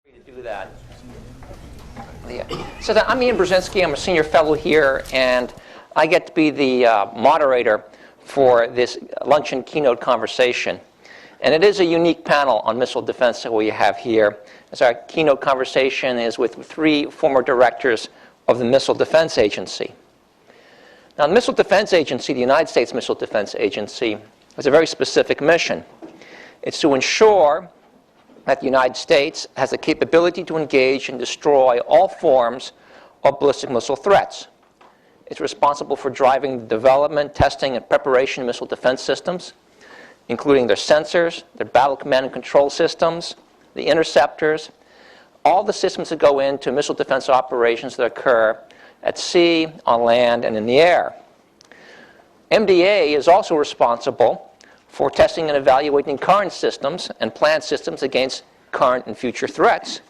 To do that. Yeah. So I'm Ian Brzezinski. I'm a senior fellow here, and I get to be the moderator for this luncheon keynote conversation. And it is a unique panel on missile defense that we have here, as our keynote conversation is with three former directors of the Missile Defense Agency. Now, the Missile Defense Agency, the United States Missile Defense Agency, has a very specific mission. It's to ensure that the United States has the capability to engage and destroy all forms of ballistic missile threats. It's responsible for driving the development, testing, and preparation of missile defense systems, including their sensors, their battle command and control systems, the interceptors, all the systems that go into missile defense operations that occur at sea, on land, and in the air. MDA is also responsible for testing and evaluating current systems and planned systems against current and future threats.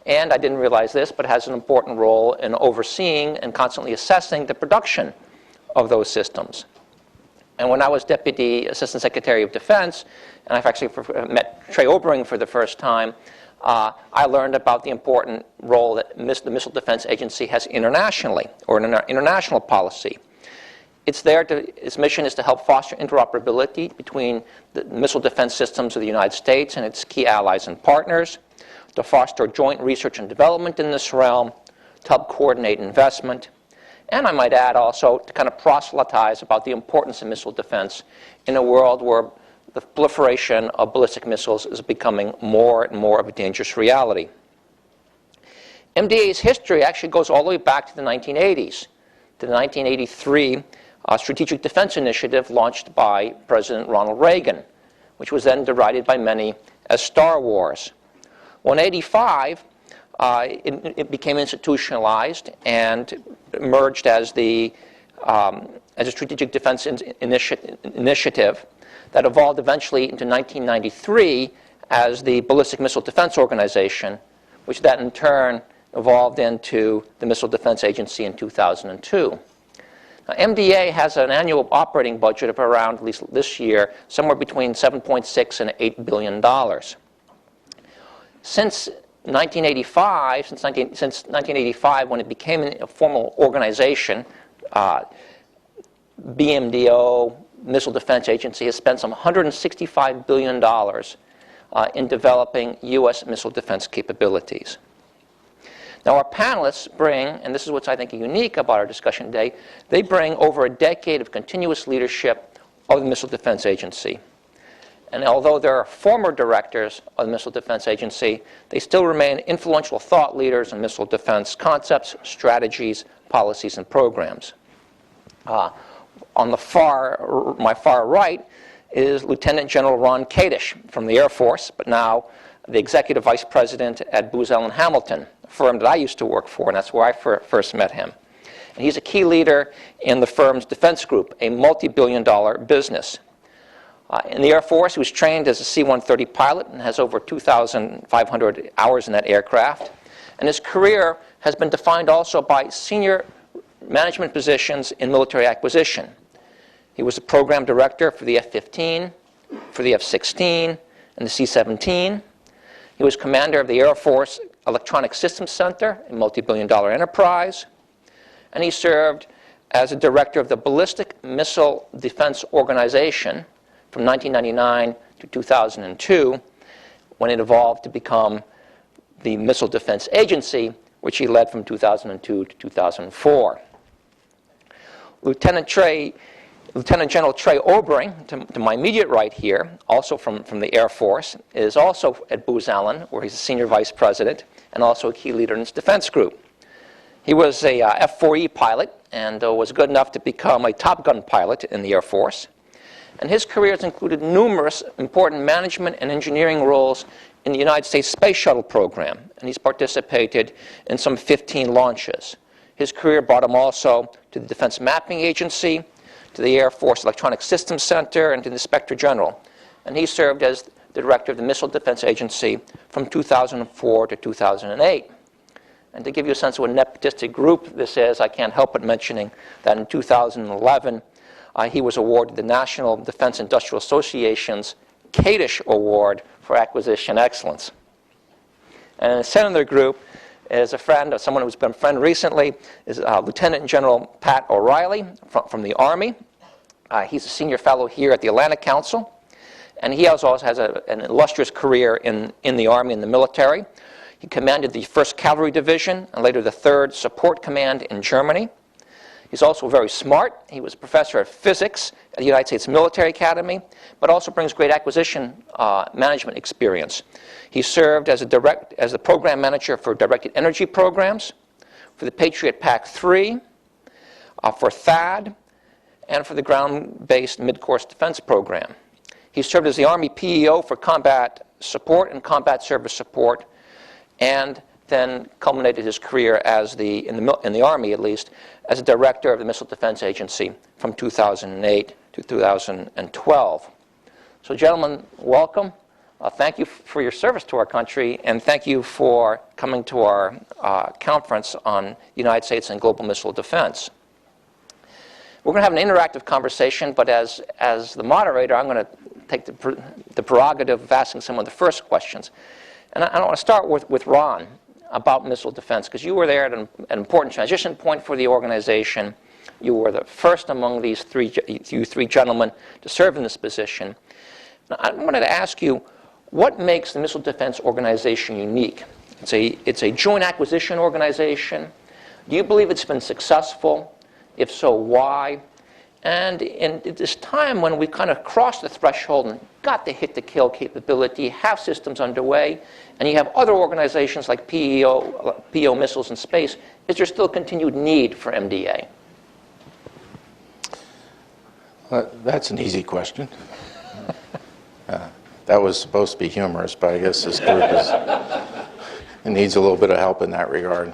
And I didn't realize this, but has an important role in overseeing and constantly assessing the production of those systems. And when I was Deputy Assistant Secretary of Defense, and I've actually met Trey Obering for the first time, I learned about the important role that the Missile Defense Agency has internationally, or in our international policy. Its mission is to help foster interoperability between the missile defense systems of the United States and its key allies and partners, to foster joint research and development in this realm, to help coordinate investment, and I might add also to kind of proselytize about the importance of missile defense in a world where the proliferation of ballistic missiles is becoming more and more of a dangerous reality. MDA's history actually goes all the way back to the 1980s, to the 1983 Strategic Defense Initiative launched by President Ronald Reagan, which was then derided by many as Star Wars. Well, in 1985, it became institutionalized and emerged as a Strategic Defense Initiative that evolved eventually into 1993 as the Ballistic Missile Defense Organization, which then in turn evolved into the Missile Defense Agency in 2002. Now, MDA has an annual operating budget of around, at least this year, somewhere between $7.6 and $8 billion. Since 1985, when it became a formal organization, BMDO, Missile Defense Agency, has spent some $165 billion in developing U.S. missile defense capabilities. Now, our panelists bring, and this is what's I think unique about our discussion today, they bring over a decade of continuous leadership of the Missile Defense Agency. And although there are former directors of the Missile Defense Agency, they still remain influential thought leaders in missile defense concepts, strategies, policies, and programs. On my far right is Lieutenant General Ron Kadish from the Air Force, but now the Executive Vice President at Booz Allen Hamilton, a firm that I used to work for, and that's where I first met him. And he's a key leader in the firm's defense group, a multi-billion-dollar business. In the Air Force, he was trained as a C-130 pilot and has over 2,500 hours in that aircraft. And his career has been defined also by senior management positions in military acquisition. He was the program director for the F-15, for the F-16, and the C-17. He was commander of the Air Force Electronic Systems Center, a multi-billion-dollar enterprise. And he served as a director of the Ballistic Missile Defense Organization from 1999 to 2002, when it evolved to become the Missile Defense Agency, which he led from 2002 to 2004. Lieutenant General Trey Obering, to my immediate right here, also from the Air Force, is also at Booz Allen, where he's a senior vice president and also a key leader in its defense group. He was a F-4E pilot and was good enough to become a Top Gun pilot in the Air Force. And his career has included numerous important management and engineering roles in the United States Space Shuttle program, and he's participated in some 15 launches. His career brought him also to the Defense Mapping Agency, to the Air Force Electronic Systems Center, and to the Inspector General. And he served as the director of the Missile Defense Agency from 2004 to 2008. And to give you a sense of what a nepotistic group this is, I can't help but mentioning that in 2011, he was awarded the National Defense Industrial Association's Kadish Award for Acquisition Excellence. And in the center of their group is a friend, or someone who's been a friend recently, is Lieutenant General Pat O'Reilly from the Army. He's a senior fellow here at the Atlantic Council. And he also has an illustrious career in the Army and the military. He commanded the 1st Cavalry Division and later the 3rd Support Command in Germany. He's also very smart. He was a professor of physics at the United States Military Academy, but also brings great acquisition management experience. He served as the program manager for directed energy programs, for the Patriot PAC-3, for THAAD, and for the ground-based mid-course defense program. He served as the Army PEO for combat support and combat service support, and then culminated his career as in the Army, at least, as a director of the Missile Defense Agency from 2008 to 2012. So, gentlemen, welcome. Thank you for your service to our country, and thank you for coming to our conference on the United States and global missile defense. We're going to have an interactive conversation, but as the moderator, I'm going to take the prerogative of asking some of the first questions. And I want to start with Ron about missile defense, because you were there at an important transition point for the organization. You were the first among you three gentlemen to serve in this position. Now, I wanted to ask you, what makes the Missile Defense Organization unique? It's a joint acquisition organization. Do you believe it's been successful? If so, why? And in this time when we kind of crossed the threshold and got the hit-to-kill capability, have systems underway, and you have other organizations like PEO Missiles in Space, is there still continued need for MDA? That's an easy question. That was supposed to be humorous, but I guess this group it needs a little bit of help in that regard.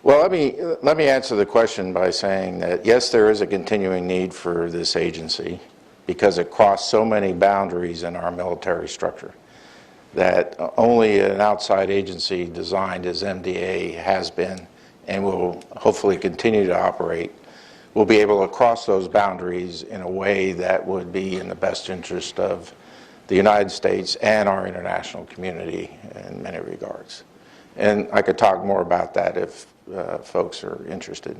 Well, let me answer the question by saying that, yes, there is a continuing need for this agency because it crossed so many boundaries in our military structure that only an outside agency designed as MDA has been and will hopefully continue to operate will be able to cross those boundaries in a way that would be in the best interest of the United States and our international community in many regards. And I could talk more about that if folks are interested.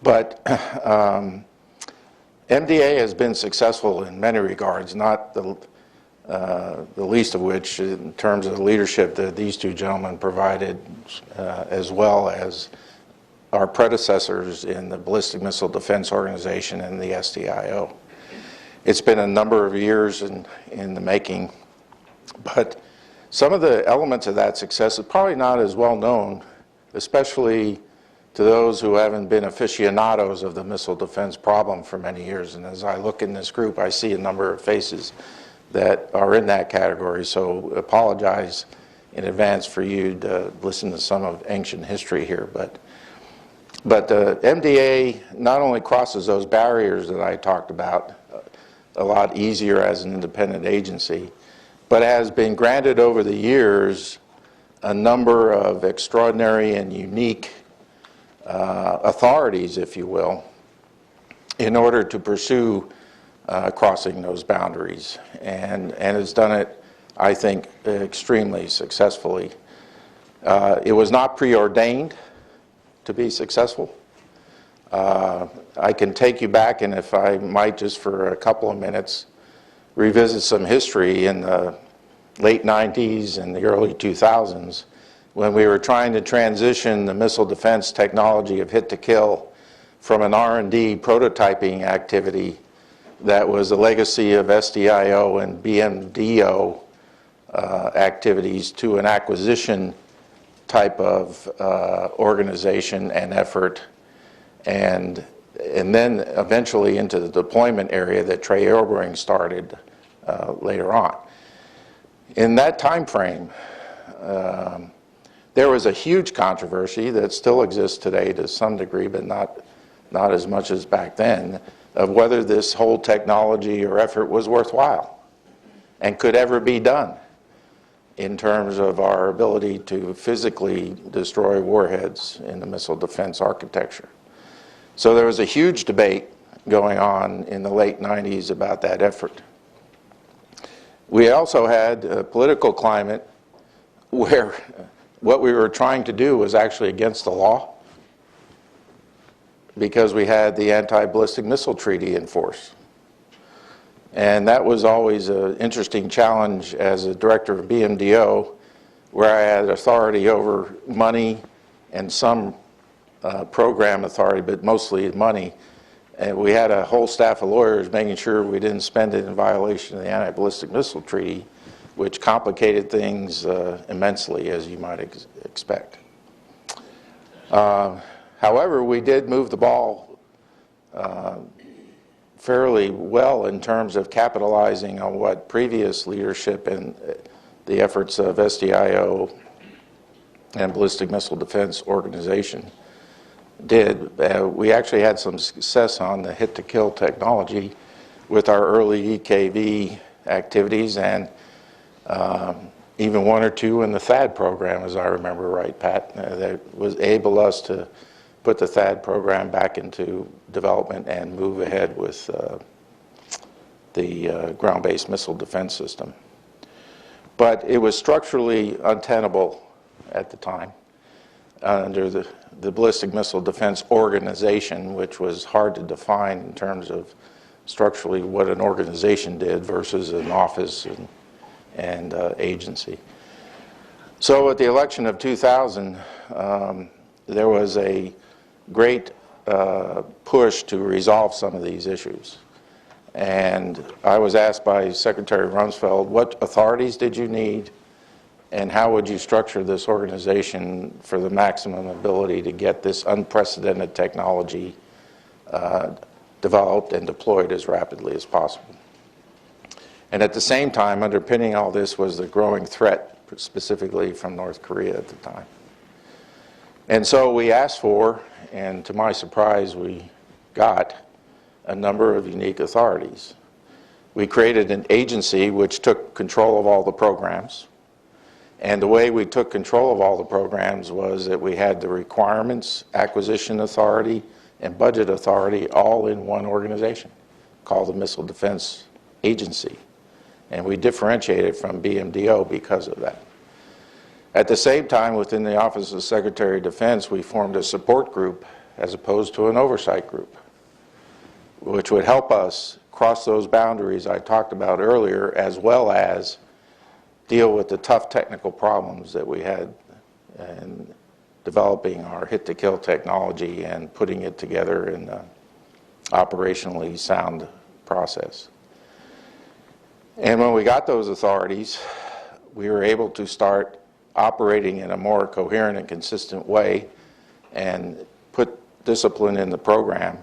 But MDA has been successful in many regards, not the least of which in terms of the leadership that these two gentlemen provided, as well as our predecessors in the Ballistic Missile Defense Organization and the SDIO. It's been a number of years in the making, but some of the elements of that success is probably not as well known, especially to those who haven't been aficionados of the missile defense problem for many years. And as I look in this group, I see a number of faces that are in that category, so apologize in advance for you to listen to some of ancient history here. But MDA not only crosses those barriers that I talked about a lot easier as an independent agency, but has been granted over the years a number of extraordinary and unique authorities, if you will, in order to pursue crossing those boundaries. And has done it, I think, extremely successfully. It was not preordained to be successful. I can take you back, and if I might just for a couple of minutes, revisit some history in the late 90s and the early 2000s when we were trying to transition the missile defense technology of hit-to-kill from an R&D prototyping activity that was a legacy of SDIO and BMDO activities to an acquisition type of organization and effort, and then eventually into the deployment area that Trey Airborne started later on. In that time frame, there was a huge controversy that still exists today to some degree, but not as much as back then, of whether this whole technology or effort was worthwhile and could ever be done in terms of our ability to physically destroy warheads in the missile defense architecture. So there was a huge debate going on in the late 90s about that effort. We also had a political climate where what we were trying to do was actually against the law, because we had the anti-ballistic missile treaty in force. And that was always an interesting challenge as a director of BMDO, where I had authority over money and some program authority, but mostly money. And we had a whole staff of lawyers making sure we didn't spend it in violation of the anti-ballistic missile treaty, which complicated things immensely, as you might expect. However, we did move the ball fairly well in terms of capitalizing on what previous leadership and the efforts of SDIO and Ballistic Missile Defense Organization did. We actually had some success on the hit-to-kill technology with our early EKV activities, and even one or two in the THAAD program, as I remember right, Pat, that was able us to put the THAAD program back into development and move ahead with the ground-based missile defense system. But it was structurally untenable at the time under the Ballistic Missile Defense Organization, which was hard to define in terms of structurally what an organization did versus an office and agency. So at the election of 2000, there was a great push to resolve some of these issues. And I was asked by Secretary Rumsfeld, what authorities did you need, and how would you structure this organization for the maximum ability to get this unprecedented technology developed and deployed as rapidly as possible? And at the same time, underpinning all this was the growing threat, specifically from North Korea at the time. And so we asked for, and to my surprise, we got a number of unique authorities. We created an agency which took control of all the programs. And the way we took control of all the programs was that we had the requirements, acquisition authority, and budget authority all in one organization called the Missile Defense Agency. And we differentiated from BMDO because of that. At the same time, within the Office of the Secretary of Defense, we formed a support group as opposed to an oversight group, which would help us cross those boundaries I talked about earlier, as well as deal with the tough technical problems that we had in developing our hit-to-kill technology and putting it together in an operationally sound process. And when we got those authorities, we were able to start operating in a more coherent and consistent way and put discipline in the program.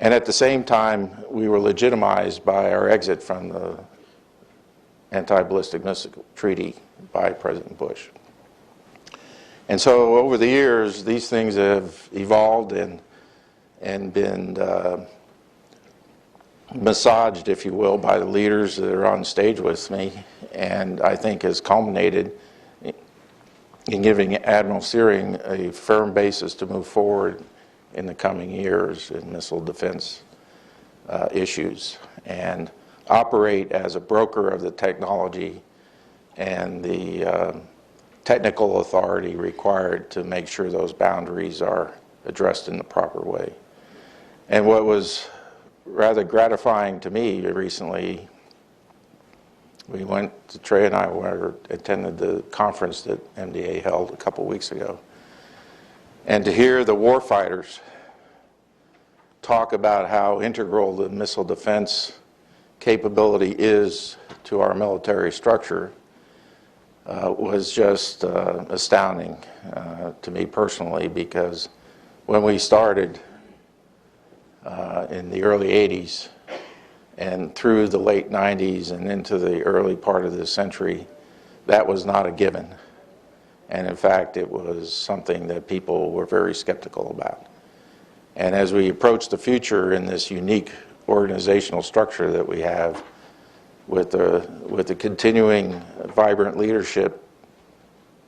And at the same time, we were legitimized by our exit from the anti-ballistic missile treaty by President Bush. And so over the years, these things have evolved and been massaged, if you will, by the leaders that are on stage with me, and I think has culminated in giving Admiral Searing a firm basis to move forward in the coming years in missile defense issues and operate as a broker of the technology and the technical authority required to make sure those boundaries are addressed in the proper way. And what was rather gratifying to me recently, Trey and I attended the conference that MDA held a couple weeks ago, and to hear the warfighters talk about how integral the missile defense capability is to our military structure was just astounding to me personally, because when we started in the early 80s and through the late 90s and into the early part of this century, that was not a given. And in fact, it was something that people were very skeptical about. And as we approach the future in this unique organizational structure that we have, with the continuing vibrant leadership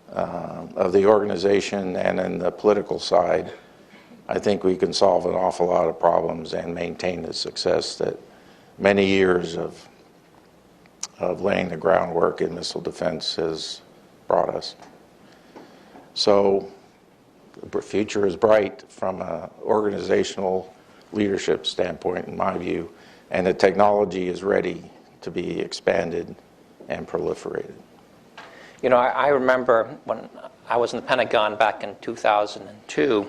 of the organization and in the political side, I think we can solve an awful lot of problems and maintain the success that many years of of laying the groundwork in missile defense has brought us. So the future is bright from an organizational leadership standpoint, in my view, and the technology is ready to be expanded and proliferated. You know, I remember when I was in the Pentagon back in 2002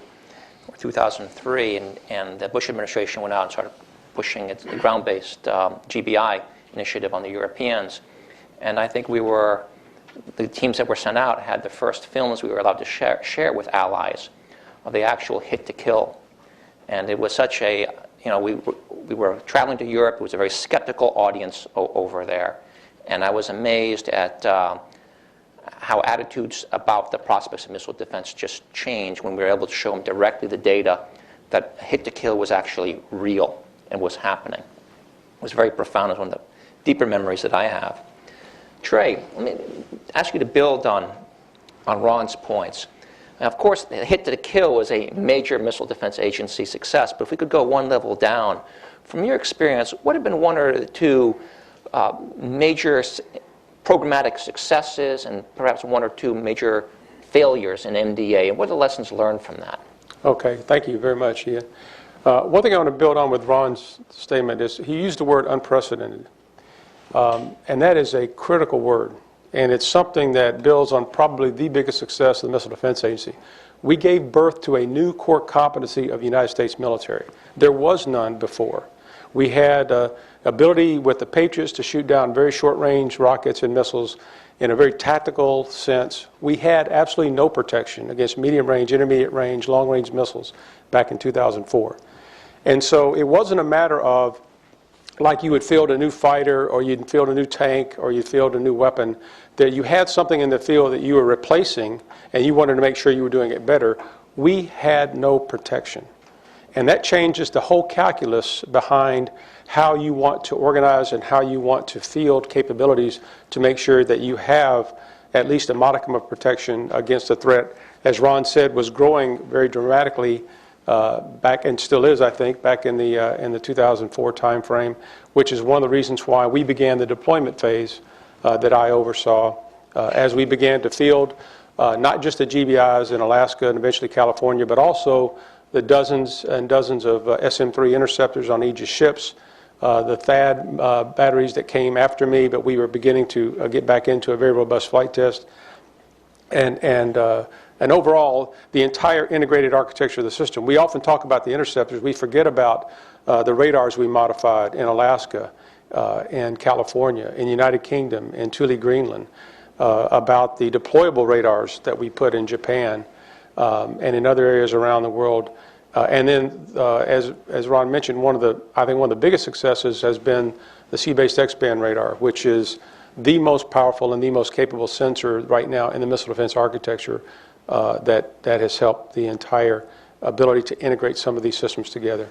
or 2003, and the Bush administration went out and started pushing its ground-based GBI initiative on the Europeans. And I think the teams that were sent out had the first films we were allowed to share with allies of the actual hit-to-kill. And it was such a, we were traveling to Europe. It was a very skeptical audience over there. And I was amazed at how attitudes about the prospects of missile defense just changed when we were able to show them directly the data that hit-to-kill was actually real and was happening. It was very profound. It was one of the deeper memories that I have. Trey, let me ask you to build on Ron's points. Now, of course, the hit-to-kill was a major missile defense agency success, but if we could go one level down, from your experience, what have been one or two major programmatic successes and perhaps one or two major failures in MDA, and what are the lessons learned from that? Okay, thank you very much, Ian. One thing I want to build on with Ron's statement is he used the word unprecedented. And that is a critical word. And it's something that builds on probably the biggest success of the Missile Defense Agency. We gave birth to a new core competency of the United States military. There was none before. We had ability with the Patriots to shoot down very short-range rockets and missiles in a very tactical sense. We had absolutely no protection against medium-range, intermediate-range, long-range missiles back in 2004. And so it wasn't a matter of like you would field a new fighter or you'd field a new tank or you'd field a new weapon, that you had something in the field that you were replacing and you wanted to make sure you were doing it better. We had no protection. And that changes the whole calculus behind how you want to organize and how you want to field capabilities to make sure that you have at least a modicum of protection against a threat, as Ron said, was growing very dramatically back, and still is, I think, back in the 2004 timeframe, which is one of the reasons why we began the deployment phase that I oversaw as we began to field not just the GBIs in Alaska and eventually California, but also the dozens and dozens of SM-3 interceptors on Aegis ships, the THAAD batteries that came after me, but we were beginning to get back into a very robust flight test. And overall, the entire integrated architecture of the system. We often talk about the interceptors. We forget about the radars we modified in Alaska, in California, in the United Kingdom, in Thule, Greenland, about the deployable radars that we put in Japan and in other areas around the world. And then, as Ron mentioned, I think one of the biggest successes has been the sea-based X-band radar, which is the most powerful and the most capable sensor right now in the missile defense architecture that has helped the entire ability to integrate some of these systems together.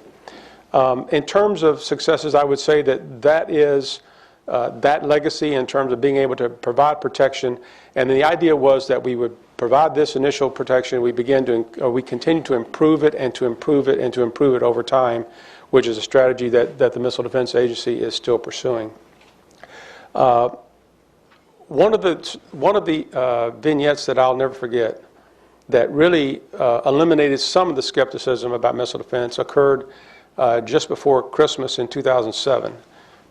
In terms of successes, I would say that is that legacy in terms of being able to provide protection. And the idea was that we would provide this initial protection. We continue to improve it and to improve it and to improve it over time, which is a strategy that the Missile Defense Agency is still pursuing. One of the vignettes that I'll never forget that really eliminated some of the skepticism about missile defense occurred just before Christmas in 2007.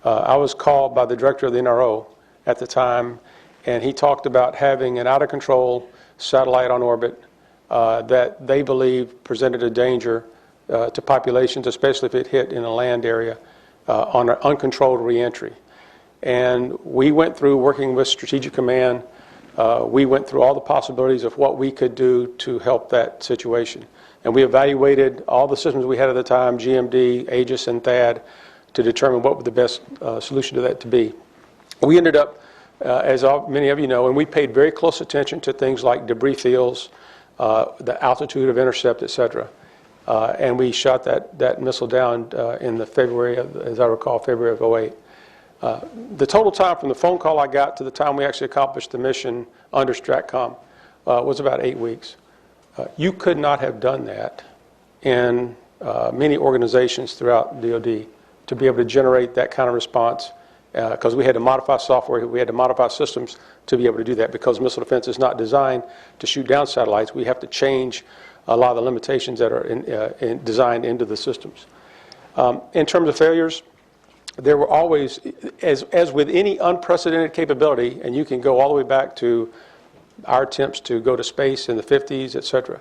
I was called by the director of the NRO at the time, and he talked about having an out-of-control satellite on orbit that they believed presented a danger to populations, especially if it hit in a land area on an uncontrolled reentry. And we went through, working with Strategic Command, we went through all the possibilities of what we could do to help that situation. And we evaluated all the systems we had at the time, GMD, Aegis, and THAAD, to determine what would the best solution to that to be. We ended up, as many of you know, and we paid very close attention to things like debris fields, the altitude of intercept, et cetera. And we shot that missile down in the February, as I recall, February of 2008. The total time from the phone call I got to the time we actually accomplished the mission under STRATCOM was about 8 weeks. You could not have done that in many organizations throughout DoD to be able to generate that kind of response because we had to modify software, we had to modify systems to be able to do that. Because missile defense is not designed to shoot down satellites, we have to change a lot of the limitations that are designed into the systems. In terms of failures, there were always, as with any unprecedented capability, and you can go all the way back to our attempts to go to space in the 50s, et cetera,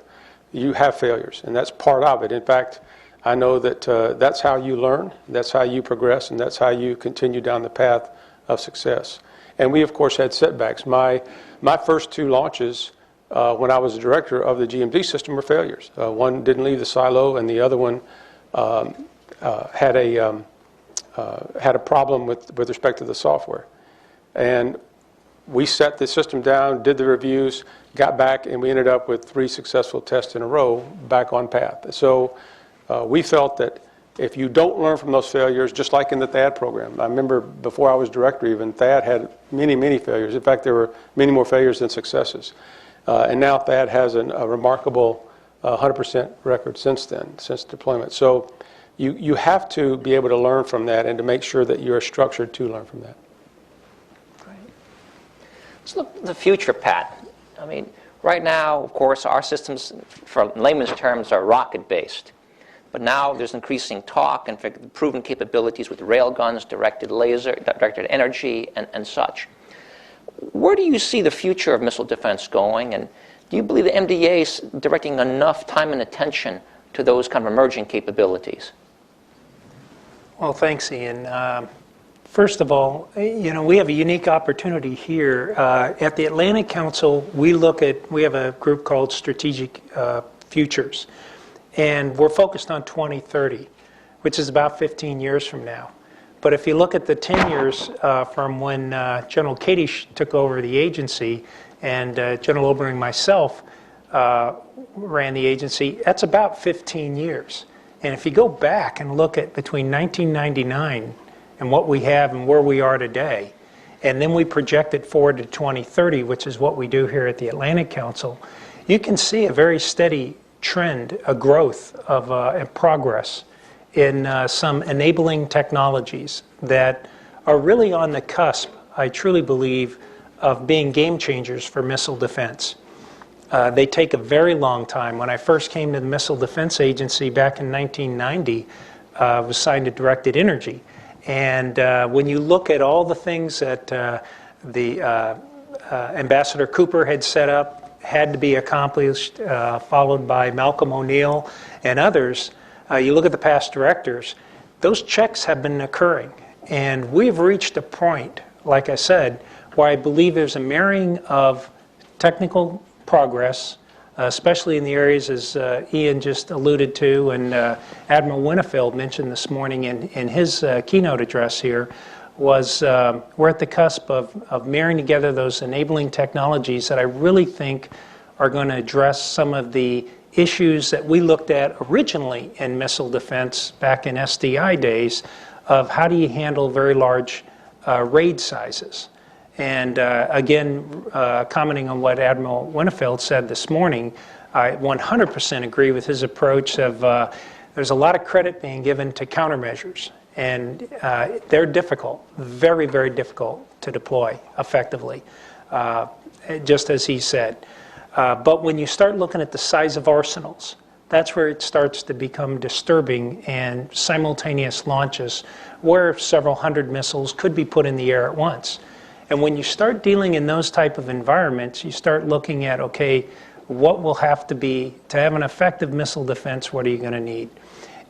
you have failures, and that's part of it. In fact, I know that that's how you learn, that's how you progress, and that's how you continue down the path of success. And we, of course, had setbacks. My first two launches when I was the director of the GMD system were failures. One didn't leave the silo, and the other one had a problem with respect to the software. And we set the system down, did the reviews, got back, and we ended up with 3 successful tests in a row back on path. So we felt that if you don't learn from those failures, just like in the THAAD program, I remember before I was director even, THAAD had many failures. In fact, there were many more failures than successes. And now THAAD has a remarkable 100% record since then, since deployment. So you have to be able to learn from that and to make sure that you're structured to learn from that. Great. Let's look at the future, Pat. I mean, right now, of course, our systems, for layman's terms, are rocket-based. But now there's increasing talk and proven capabilities with railguns, directed laser, directed energy, and such. Where do you see the future of missile defense going? And do you believe the MDA is directing enough time and attention to those kind of emerging capabilities? Well, thanks, Ian. First of all, we have a unique opportunity here. At the Atlantic Council, we have a group called Strategic Futures, and we're focused on 2030, which is about 15 years from now. But if you look at the 10 years from when General Kadish took over the agency and General Oberling and myself ran the agency, that's about 15 years. And if you go back and look at between 1999 and what we have and where we are today, and then we project it forward to 2030, which is what we do here at the Atlantic Council, you can see a very steady trend, a growth of and progress in some enabling technologies that are really on the cusp, I truly believe, of being game changers for missile defense. They take a very long time. When I first came to the Missile Defense Agency back in 1990, I was assigned to directed energy. And when you look at all the things that the Ambassador Cooper had set up, had to be accomplished, followed by Malcolm O'Neill and others, you look at the past directors, those checks have been occurring. And we've reached a point, like I said, where I believe there's a marrying of technical progress, especially in the areas as Ian just alluded to and Admiral Winnefeld mentioned this morning in his keynote address here, was we're at the cusp of marrying together those enabling technologies that I really think are going to address some of the issues that we looked at originally in missile defense back in SDI days of how do you handle very large raid sizes. And again, commenting on what Admiral Winnefeld said this morning, I 100% agree with his approach of there's a lot of credit being given to countermeasures. And they're difficult, very, very difficult to deploy effectively, just as he said. But when you start looking at the size of arsenals, that's where it starts to become disturbing, and simultaneous launches where several hundred missiles could be put in the air at once. And when you start dealing in those type of environments, you start looking at, okay, what will have to be, to have an effective missile defense, what are you going to need?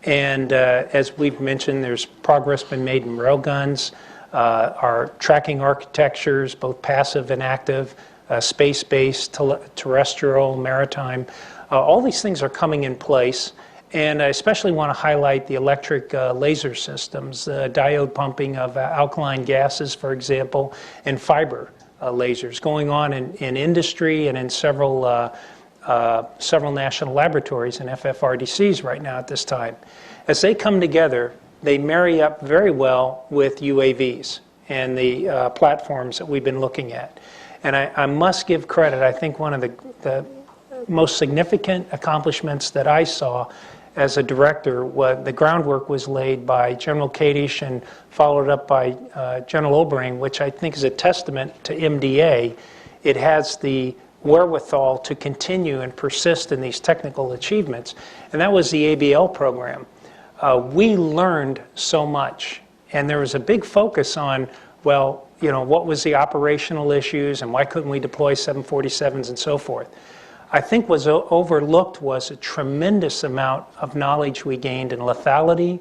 And as we've mentioned, there's progress been made in railguns, our tracking architectures, both passive and active, space-based, terrestrial, maritime. All these things are coming in place. And I especially want to highlight the electric laser systems, diode pumping of alkaline gases, for example, and fiber lasers going on in industry and in several national laboratories and FFRDCs right now at this time. As they come together, they marry up very well with UAVs and the platforms that we've been looking at. And I must give credit. I think one of the most significant accomplishments that I saw as a director, the groundwork was laid by General Kadish and followed up by General Obering, which I think is a testament to MDA. It has the wherewithal to continue and persist in these technical achievements, and that was the ABL program. We learned so much, and there was a big focus on, well, you know, what was the operational issues and why couldn't we deploy 747s and so forth. I think was overlooked was a tremendous amount of knowledge we gained in lethality,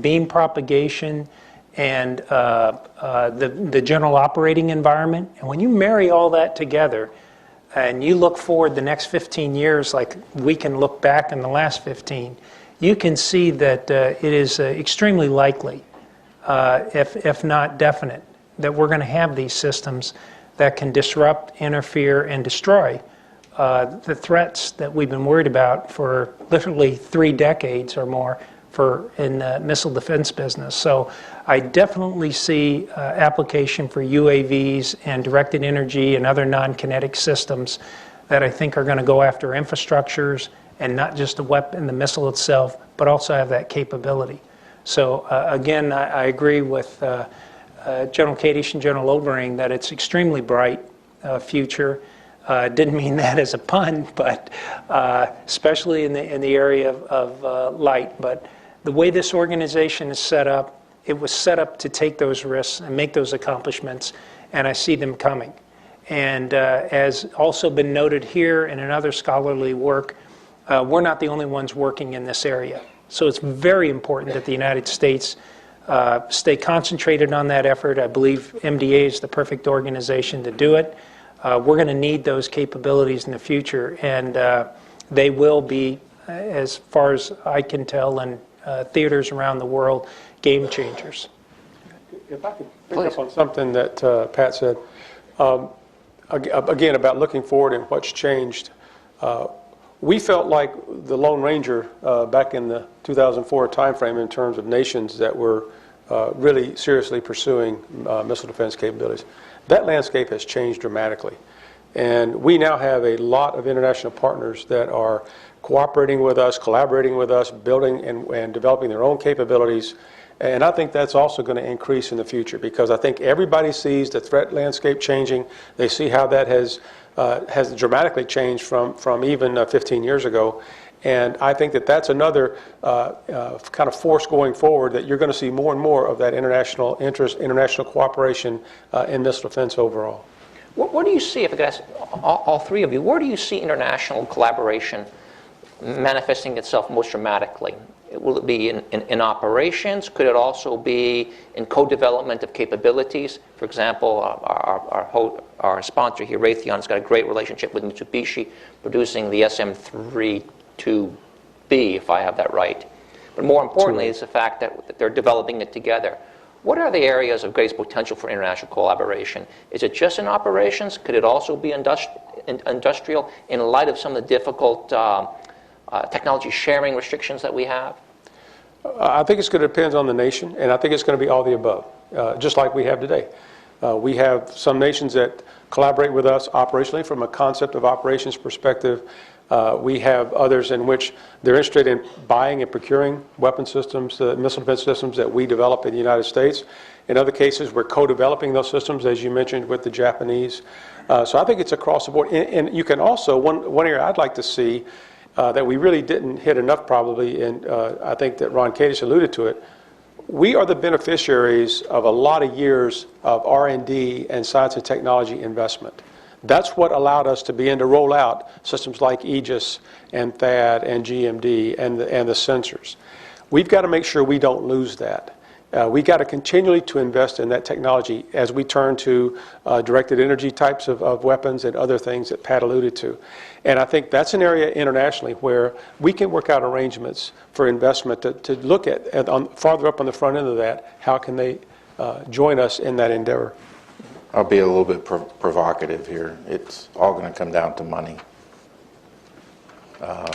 beam propagation, and the general operating environment. And when you marry all that together and you look forward the next 15 years like we can look back in the last 15, you can see that it is extremely likely, if not definite, that we're going to have these systems that can disrupt, interfere, and destroy the threats that we've been worried about for literally 3 decades or more in the missile defense business. So I definitely see application for UAVs and directed energy and other non-kinetic systems that I think are going to go after infrastructures and not just the weapon, the missile itself, but also have that capability. So again, I agree with General Kadish and General Obering that it's extremely bright future. Didn't mean that as a pun, but especially in the area of light. But the way this organization is set up, it was set up to take those risks and make those accomplishments, and I see them coming. And as also been noted here and in other scholarly work, we're not the only ones working in this area. So it's very important that the United States stay concentrated on that effort. I believe MDA is the perfect organization to do it. We're going to need those capabilities in the future, and they will be, as far as I can tell, in theaters around the world, game changers. If I could pick up on something that Pat said, again, about looking forward and what's changed. We felt like the Lone Ranger back in the 2004 timeframe in terms of nations that were really seriously pursuing missile defense capabilities. That landscape has changed dramatically. And we now have a lot of international partners that are cooperating with us, collaborating with us, building and developing their own capabilities. And I think that's also going to increase in the future because I think everybody sees the threat landscape changing. They see how that has dramatically changed from even 15 years ago. And I think that that's another kind of force going forward that you're going to see more and more of that international interest, international cooperation in missile defense overall. Where do you see, if I could ask all three of you, where do you see international collaboration manifesting itself most dramatically? Will it be in operations? Could it also be in co-development of capabilities? For example, our sponsor here, Raytheon, has got a great relationship with Mitsubishi, producing the SM-32B, if I have that right. But more importantly, is the fact that they're developing it together. What are the areas of greatest potential for international collaboration? Is it just in operations? Could it also be industrial in light of some of the difficult technology sharing restrictions that we have? I think it's going to depend on the nation, and I think it's going to be all the above, just like we have today. We have some nations that collaborate with us operationally from a concept of operations perspective. We have others in which they're interested in buying and procuring weapon systems, missile defense systems that we develop in the United States. In other cases, we're co-developing those systems, as you mentioned, with the Japanese. So I think it's across the board. And you can also, one area I'd like to see that we really didn't hit enough probably, and I think that Ron Kadish alluded to it, we are the beneficiaries of a lot of years of R&D and science and technology investment. That's what allowed us to begin to roll out systems like Aegis and THAAD and GMD and the sensors. We've got to make sure we don't lose that. We've got to continually to invest in that technology as we turn to directed energy types of weapons and other things that Pat alluded to. And I think that's an area internationally where we can work out arrangements for investment to look at farther up on the front end of that, how can they join us in that endeavor. I'll be a little bit provocative here. It's all going to come down to money.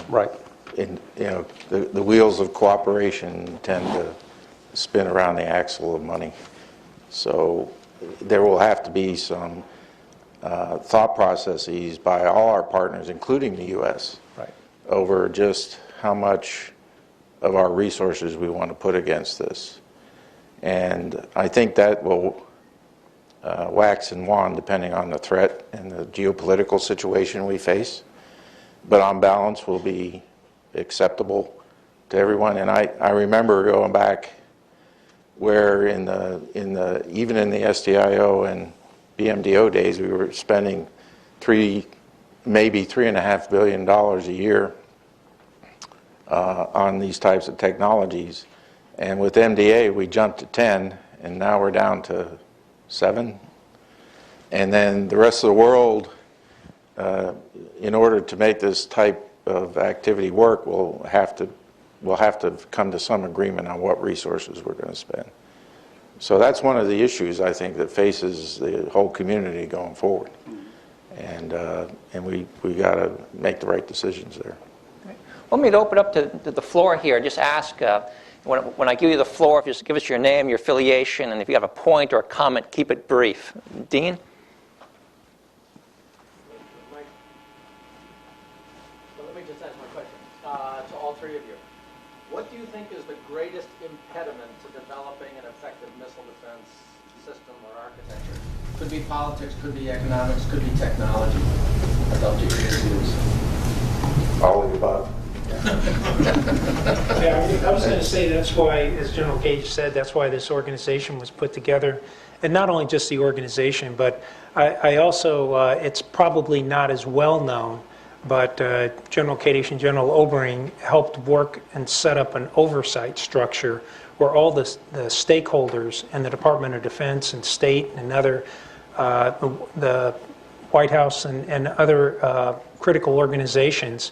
Right. And, you know, the wheels of cooperation tend to spin around the axle of money. So there will have to be some thought processes by all our partners, including the U.S., right, over just how much of our resources we want to put against this. And I think that will wax and wane depending on the threat and the geopolitical situation we face. But on balance will be acceptable to everyone. And I remember going back where even in the SDIO and BMDO days, we were spending maybe $3.5 billion a year on these types of technologies. And with MDA, we jumped to 10, and now we're down to 7. And then the rest of the world, in order to make this type of activity work, we'll have to come to some agreement on what resources we're going to spend. So that's one of the issues, I think, that faces the whole community going forward. And we got to make the right decisions there. Let me open up to the floor here. Just ask, when I give you the floor, if you just give us your name, your affiliation, and if you have a point or a comment, keep it brief. Dean? Let me just ask my question to all three of you. What do you think is the greatest impediment to developing an effective missile defense system or architecture? Could be politics, could be economics, could be technology. I'd love to hear your views. All of the above. Yeah, I was going to say that's why, as General Gage said, that's why this organization was put together. And not only just the organization, but I also, it's probably not as well known, but General Kadish and General Obering helped work and set up an oversight structure where all the stakeholders and the Department of Defense and State and other, the White House and other critical organizations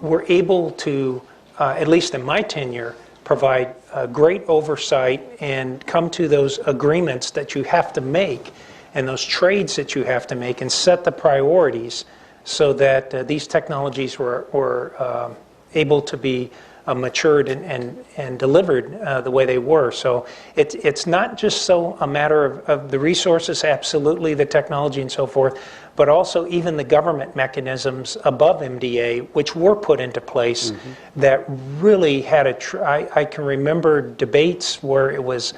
were able to, at least in my tenure, provide great oversight and come to those agreements that you have to make and those trades that you have to make and set the priorities so that these technologies were able to be matured and delivered the way they were. So it's not just so a matter of the resources, absolutely, the technology and so forth, but also even the government mechanisms above MDA, which were put into place that really had I can remember debates where it was,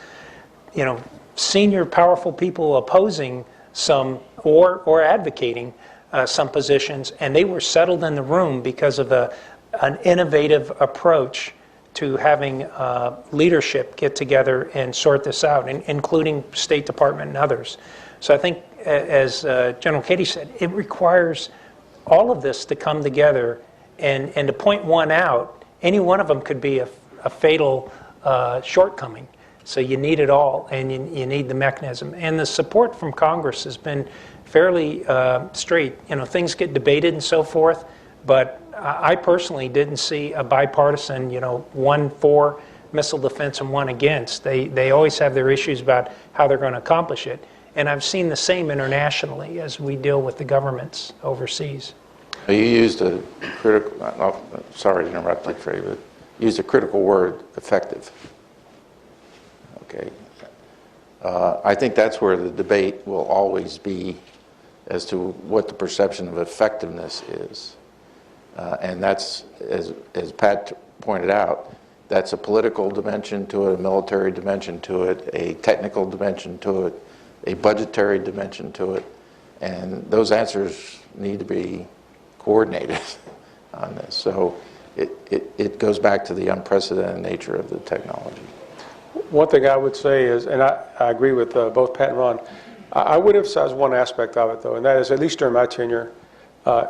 senior powerful people opposing some or advocating some positions, and they were settled in the room because of an innovative approach to having leadership get together and sort this out, including State Department and others. So I think, as General Katie said, it requires all of this to come together and to point one out. Any one of them could be a fatal shortcoming. So you need it all, and you need the mechanism. And the support from Congress has been fairly straight. Things get debated and so forth, but I personally didn't see a bipartisan, one for missile defense and one against. They always have their issues about how they're going to accomplish it. And I've seen the same internationally as we deal with the governments overseas. You used a critical, sorry to interrupt you, Trey, but you used a critical word, effective. Okay. I think that's where the debate will always be as to what the perception of effectiveness is. And that's, as Pat pointed out, that's a political dimension to it, a military dimension to it, a technical dimension to it, a budgetary dimension to it, and those answers need to be coordinated on this. So it goes back to the unprecedented nature of the technology. One thing I would say is, and I agree with both Pat and Ron, I would emphasize one aspect of it, though, and that is, at least during my tenure,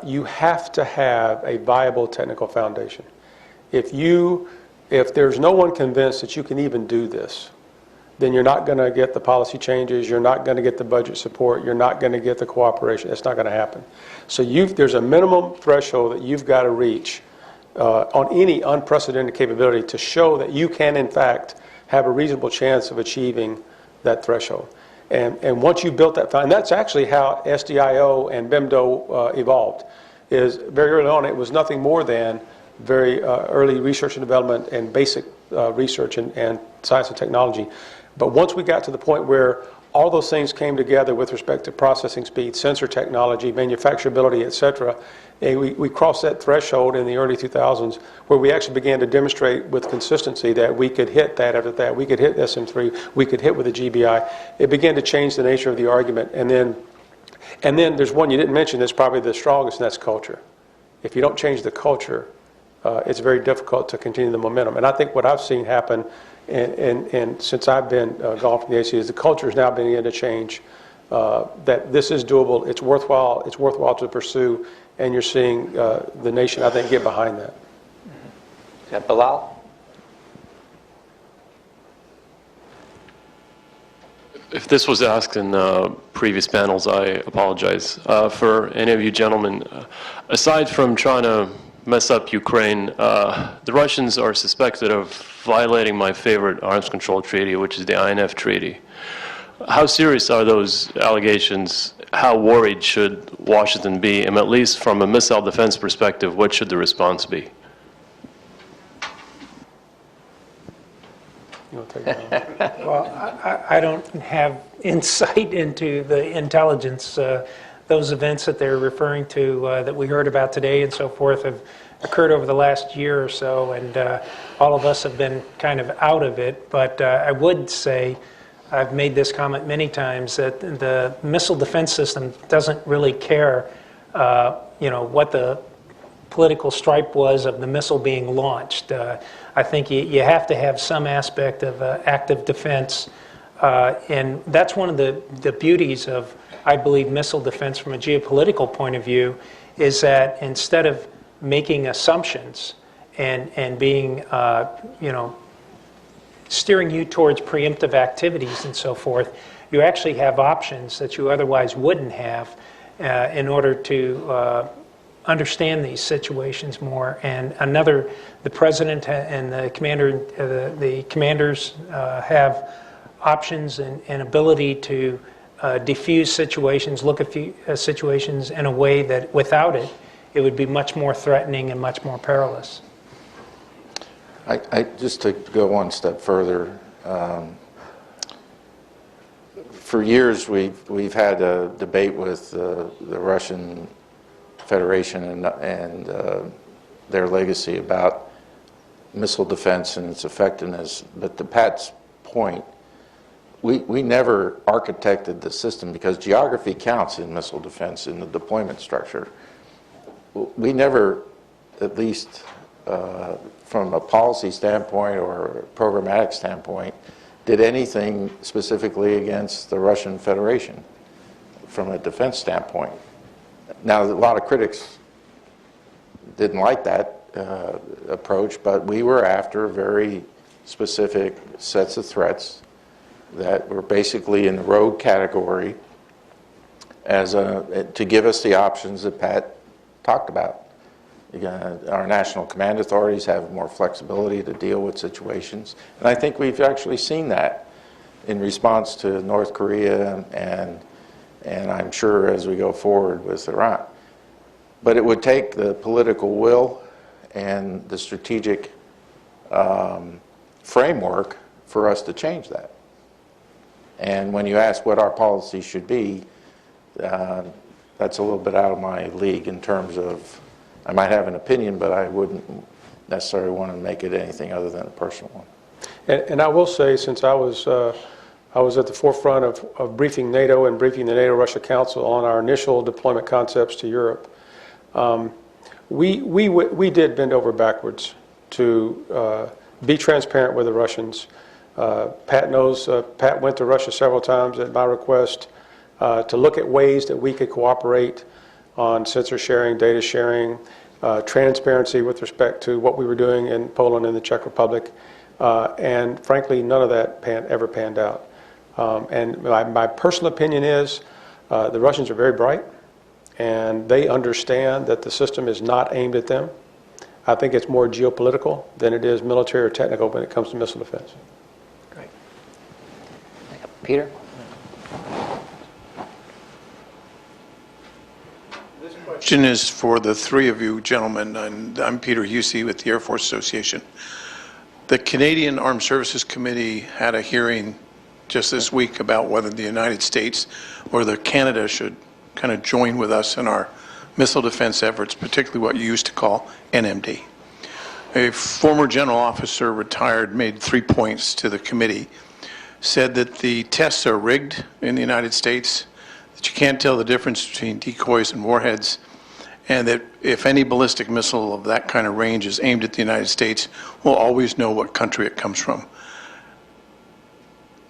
you have to have a viable technical foundation. If there's no one convinced that you can even do this, then you're not going to get the policy changes, you're not going to get the budget support, you're not going to get the cooperation. It's not going to happen. So there's a minimum threshold that you've got to reach on any unprecedented capability to show that you can, in fact, have a reasonable chance of achieving that threshold. And once you built that, and that's actually how SDIO and BIMDO evolved, is very early on it was nothing more than very early research and development and basic research and science and technology. But once we got to the point where all those things came together with respect to processing speed, sensor technology, manufacturability, et cetera. And we crossed that threshold in the early 2000s where we actually began to demonstrate with consistency that we could hit that after that. We could hit SM3, we could hit with the GBI. It began to change the nature of the argument. And then there's one you didn't mention that's probably the strongest, and that's culture. If you don't change the culture, it's very difficult to continue the momentum. And I think what I've seen happen, and since I've been gone from the AC, is the culture is now beginning to change. That this is doable, it's worthwhile to pursue, and you're seeing the nation, I think, get behind that. Is that Bilal? If this was asked in previous panels, I apologize. For any of you gentlemen, aside from trying to mess up Ukraine, the Russians are suspected of violating my favorite arms control treaty, which is the INF Treaty. How serious are those allegations? How worried should Washington be? And at least from a missile defense perspective, what should the response be? You want to take that one? Well, I don't have insight into the intelligence. Those events that they're referring to that we heard about today and so forth have occurred over the last year or so, and all of us have been kind of out of it. But I would say, I've made this comment many times, that the missile defense system doesn't really care, what the political stripe was of the missile being launched. I think you have to have some aspect of active defense, and that's one of the beauties of, I believe, missile defense from a geopolitical point of view, is that instead of making assumptions and being, steering you towards preemptive activities and so forth, you actually have options that you otherwise wouldn't have in order to understand these situations more. And the president and the commanders have options and ability to diffuse situations, look at situations in a way that without it would be much more threatening and much more perilous. Just to go one step further, for years we've had a debate with the Russian Federation and their legacy about missile defense and its effectiveness. But to Pat's point, we never architected the system, because geography counts in missile defense in the deployment structure. We never, at least from a policy standpoint or a programmatic standpoint, did anything specifically against the Russian Federation from a defense standpoint. Now, a lot of critics didn't like that approach, but we were after very specific sets of threats that were basically in the rogue category to give us the options that Pat talked about. Our national command authorities have more flexibility to deal with situations, and I think we've actually seen that in response to North Korea and I'm sure as we go forward with Iran. But it would take the political will and the strategic framework for us to change that. And when you ask what our policy should be, that's a little bit out of my league in terms of, I might have an opinion, but I wouldn't necessarily want to make it anything other than a personal one. And I will say, since I was at the forefront of briefing NATO and briefing the NATO-Russia Council on our initial deployment concepts to Europe, we did bend over backwards to be transparent with the Russians. Pat knows, Pat went to Russia several times at my request to look at ways that we could cooperate on sensor sharing, data sharing, transparency with respect to what we were doing in Poland and the Czech Republic. And frankly, none of that ever panned out. And my personal opinion is the Russians are very bright, and they understand that the system is not aimed at them. I think it's more geopolitical than it is military or technical when it comes to missile defense. Great. Peter? This question is for the three of you gentlemen, and I'm Peter Husey with the Air Force Association. The Canadian Armed Services Committee had a hearing just this week about whether the United States or the Canada should kind of join with us in our missile defense efforts, particularly what you used to call NMD. A former general officer, retired, made 3 points to the committee, said that the tests are rigged in the United States, that you can't tell the difference between decoys and warheads, and that if any ballistic missile of that kind of range is aimed at the United States, we'll always know what country it comes from.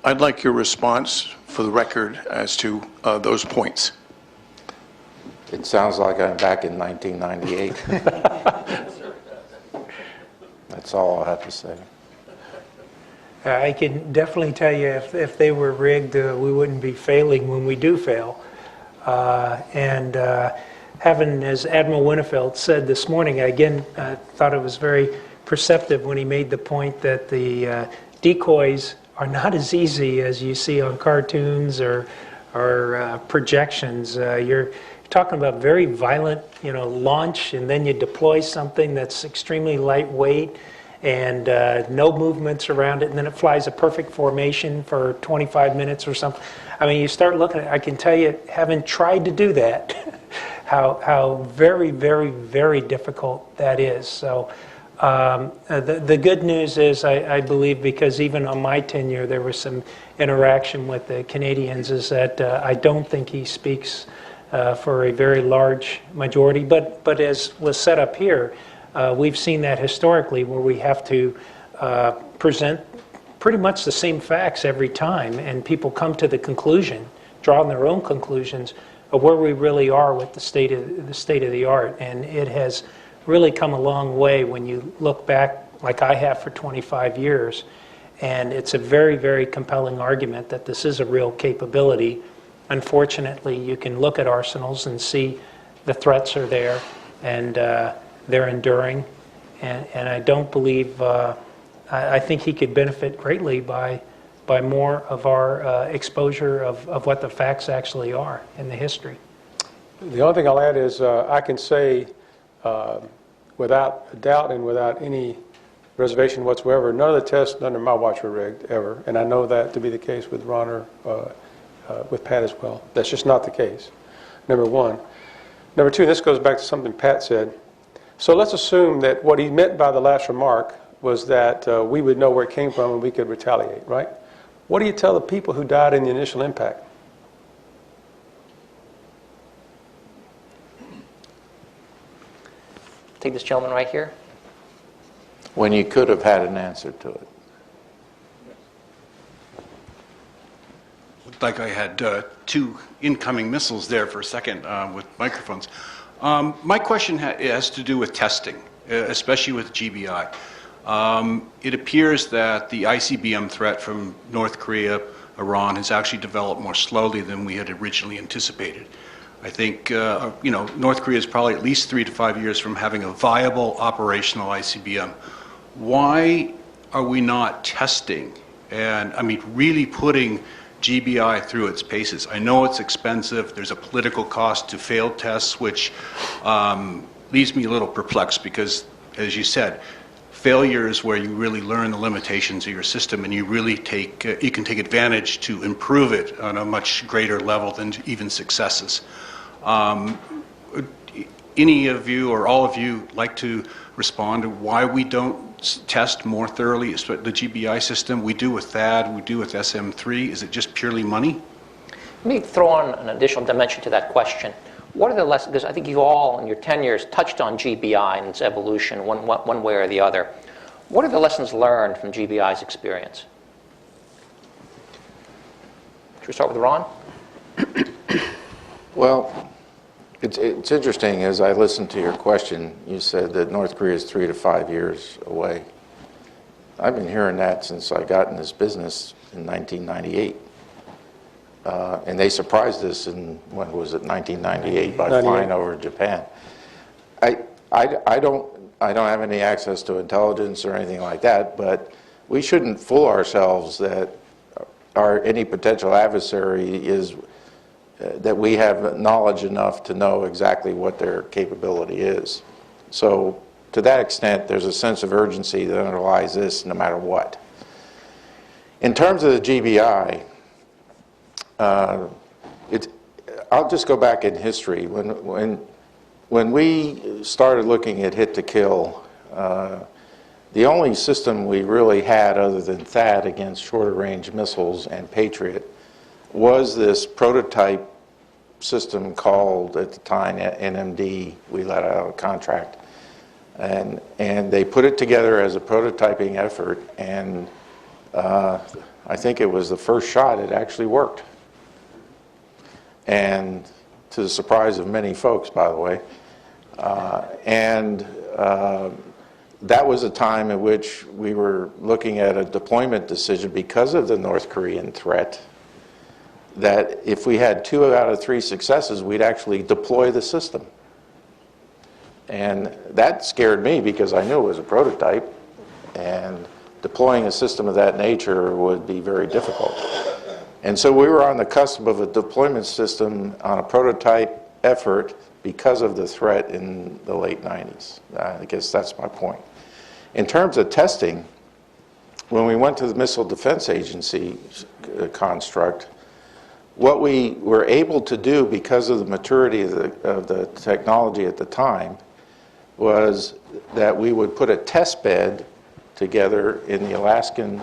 I'd like your response for the record as to those points. It sounds like I'm back in 1998. That's all I have to say. I can definitely tell you if they were rigged, we wouldn't be failing when we do fail. Having, as Admiral Winnefeld said this morning, again, I thought it was very perceptive when he made the point that the decoys are not as easy as you see on cartoons or projections. You're talking about very violent, launch, and then you deploy something that's extremely lightweight and no movements around it, and then it flies a perfect formation for 25 minutes or something. I mean, you start looking at it, I can tell you, having tried to do that, how very, very, very difficult that is. So the good news is, I believe, because even on my tenure there was some interaction with the Canadians, is that I don't think he speaks for a very large majority. But as was set up here, we've seen that historically, where we have to present pretty much the same facts every time, and people come to the conclusion, drawing their own conclusions of where we really are with the state of the art. And it has really come a long way when you look back, like I have for 25 years, and it's a very, very compelling argument that this is a real capability. Unfortunately, you can look at arsenals and see the threats are there, and they're enduring, and I don't believe, I think he could benefit greatly by more of our exposure of what the facts actually are in the history. The only thing I'll add is I can say without a doubt and without any reservation whatsoever, none of the tests under my watch were rigged, ever. And I know that to be the case with Ron or with Pat as well. That's just not the case, number one. Number two, this goes back to something Pat said. So let's assume that what he meant by the last remark was that we would know where it came from and we could retaliate, right? What do you tell the people who died in the initial impact? Take this gentleman right here. When you could have had an answer to it. Looked like I had two incoming missiles there for a second with microphones. My question has to do with testing, especially with GBI. It appears that the ICBM threat from North Korea, Iran, has actually developed more slowly than we had originally anticipated. I think North Korea is probably at least 3 to 5 years from having a viable operational ICBM. Why are we not testing and, really putting GBI through its paces? I know it's expensive. There's a political cost to failed tests, which leaves me a little perplexed because, as you said, failure is where you really learn the limitations of your system, and you really you can take advantage to improve it on a much greater level than even successes. Any of you or all of you like to respond to why we don't test more thoroughly the GBI system? We do with THAAD, we do with SM-3. Is it just purely money? Let me throw on an additional dimension to that question. What are the lessons, because I think you all in your tenures touched on GBI and its evolution one way or the other. What are the lessons learned from GBI's experience? Should we start with Ron? Well, it's interesting, as I listened to your question, you said that North Korea is 3 to 5 years away. I've been hearing that since I got in this business in 1998. And they surprised us in, when was it, 1998, by flying over Japan. I don't have any access to intelligence or anything like that, but we shouldn't fool ourselves that any potential adversary is that we have knowledge enough to know exactly what their capability is. So to that extent, there's a sense of urgency that underlies this no matter what. In terms of the GBI, I'll just go back in history. When we started looking at hit to kill, the only system we really had other than THAAD against shorter range missiles and Patriot was this prototype system called at the time NMD. We let out a contract, and they put it together as a prototyping effort, and I think it was the first shot it actually worked, and to the surprise of many folks, by the way. That was a time in which we were looking at a deployment decision because of the North Korean threat, that if we had 2 out of 3 successes, we'd actually deploy the system. And that scared me because I knew it was a prototype, and deploying a system of that nature would be very difficult. And so we were on the cusp of a deployment system on a prototype effort because of the threat in the late 90s. I guess that's my point. In terms of testing, when we went to the Missile Defense Agency construct, what we were able to do because of the maturity of the technology at the time was that we would put a test bed together in the Alaskan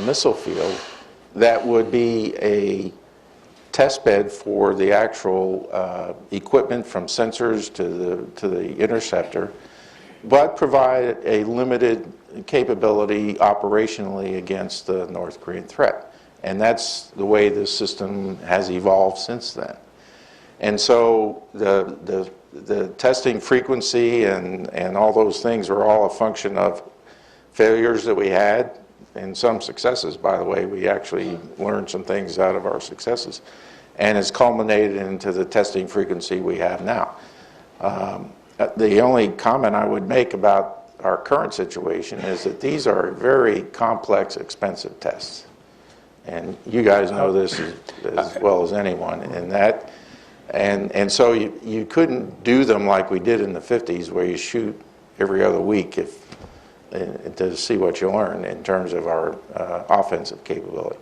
missile field that would be a test bed for the actual equipment from sensors to the interceptor, but provide a limited capability operationally against the North Korean threat. And that's the way this system has evolved since then. And so the testing frequency and all those things are all a function of failures that we had and some successes, by the way. We actually learned some things out of our successes. And it's culminated into the testing frequency we have now. The only comment I would make about our current situation is that these are very complex, expensive tests. And you guys know this as well as anyone. And so you couldn't do them like we did in the 50s, where you shoot every other week to see what you learn in terms of our offensive capability.